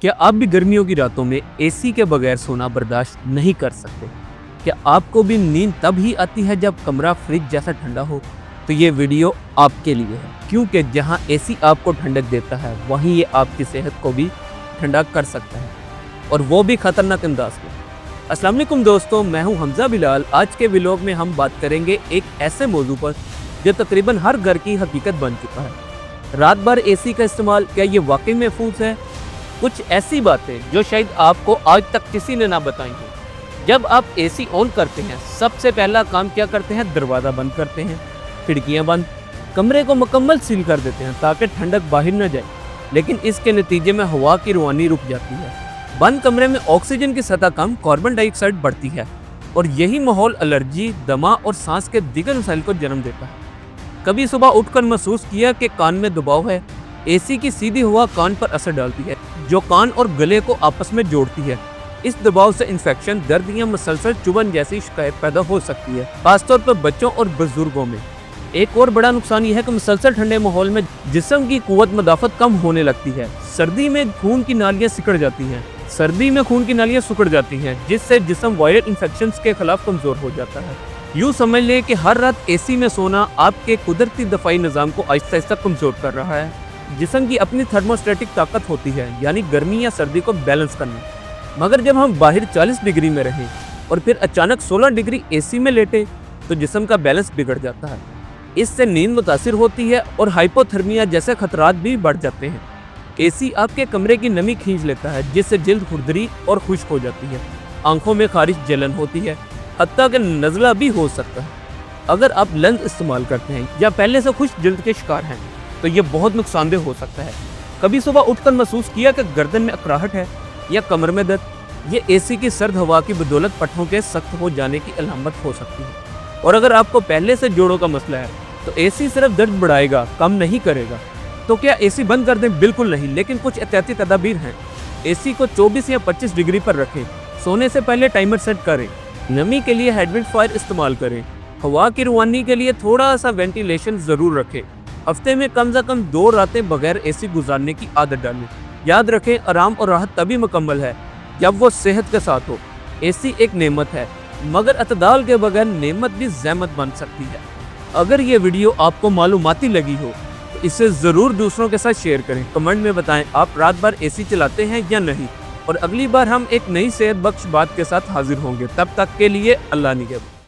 क्या आप भी गर्मियों की रातों में एसी के बगैर सोना बर्दाश्त नहीं कर सकते? क्या आपको भी नींद तब ही आती है जब कमरा फ्रिज जैसा ठंडा हो? तो ये वीडियो आपके लिए है, क्योंकि जहां एसी आपको ठंडक देता है वहीं ये आपकी सेहत को भी ठंडा कर सकता है, और वो भी खतरनाक अंदाज में। अस्सलाम वालेकुम दोस्तों, मैं हूं हमजा बिलाल। आज के व्लॉग में हम बात करेंगे एक ऐसे मौजू पर जो तकरीबन हर घर की हकीकत बन चुका है। रात भर एसी का इस्तेमाल, क्या ये वाकई महफूज है? कुछ ऐसी बातें जो शायद आपको आज तक किसी ने ना बताई हो। जब आप एसी ऑन करते हैं, सबसे पहला काम क्या करते हैं? दरवाज़ा बंद करते हैं, खिड़कियां बंद, कमरे को मुकम्मल सील कर देते हैं ताकि ठंडक बाहर न जाए। लेकिन इसके नतीजे में हवा की रवानी रुक जाती है। बंद कमरे में ऑक्सीजन की सतह कम, कार्बन डाइऑक्साइड बढ़ती है, और यही माहौल एलर्जी, दमा और सांस के दीगर मसाइल को जन्म देता है। कभी सुबह उठकर महसूस किया कि कान में दबाव है? एसी की सीधी हवा कान पर असर डालती है, जो कान और गले को आपस में जोड़ती है। इस दबाव से इन्फेक्शन, दर्द या मुसलसल चुभन जैसी शिकायत पैदा हो सकती है, खासतौर पर बच्चों और बुजुर्गों में। एक और बड़ा नुकसान यह है कि मुसलसल ठंडे माहौल में जिस्म की कुव्वत मदाफत कम होने लगती है। सर्दी में खून की नालियां सिकुड़ जाती हैं, जिससे जिस्म वायरल इन्फेक्शन के खिलाफ कमजोर हो जाता है। यूँ समझ लें कि हर रात एसी में सोना आपके कुदरती दफाई निज़ाम को आहिस्ता आहिस्ता कमजोर कर रहा है। जिस्म की अपनी थर्मोस्टेटिक ताकत होती है, यानी गर्मी या सर्दी को बैलेंस करना। मगर जब हम बाहर 40 डिग्री में रहें और फिर अचानक 16 डिग्री एसी में लेटे, तो जिस्म का बैलेंस बिगड़ जाता है। इससे नींद मुतासिर होती है और हाइपोथर्मिया जैसे खतरात भी बढ़ जाते हैं। एसी आपके कमरे की नमी खींच लेता है, जिससे जिल्द खुरदरी और खुश्क हो जाती है, आंखों में खारिश, जलन होती है, हत्ता कि नज़ला भी हो सकता है। अगर आप लेंस इस्तेमाल करते हैं या पहले से खुश्क जिल्द के शिकार हैं, तो ये बहुत नुकसानदेह हो सकता है। कभी सुबह उठकर महसूस किया कि गर्दन में अकड़ाहट है या कमर में दर्द? ये एसी की सर्द हवा की बदौलत पट्टों के सख्त हो जाने की अलामत हो सकती है। और अगर आपको पहले से जोड़ों का मसला है, तो एसी सिर्फ दर्द बढ़ाएगा, कम नहीं करेगा। तो क्या एसी बंद कर दें? बिल्कुल नहीं, लेकिन कुछ एहतियाती तदाबीर हैं। एसी को 24 या 25 डिग्री पर रखें। सोने से पहले टाइमर सेट करें। नमी के लिए हेडविंड इस्तेमाल करें। हवा की रवानी के लिए थोड़ा सा वेंटिलेशन ज़रूर रखें। हफ्ते में कम से कम 2 रातें बगैर एसी गुजारने की आदत डालें। याद रखें, आराम और राहत तभी मुकम्मल है जब वो सेहत के साथ हो। एसी एक नेमत है, मगर अतदाल के बगैर नेमत भी ज़हमत बन सकती है। अगर ये वीडियो आपको मालूमाती लगी हो तो इसे ज़रूर दूसरों के साथ शेयर करें। कमेंट में बताएं आप रात भर एसी चलाते हैं या नहीं। और अगली बार हम एक नई सेहत बख्श बात के साथ हाजिर होंगे। तब तक के लिए अल्लाह निगहबान।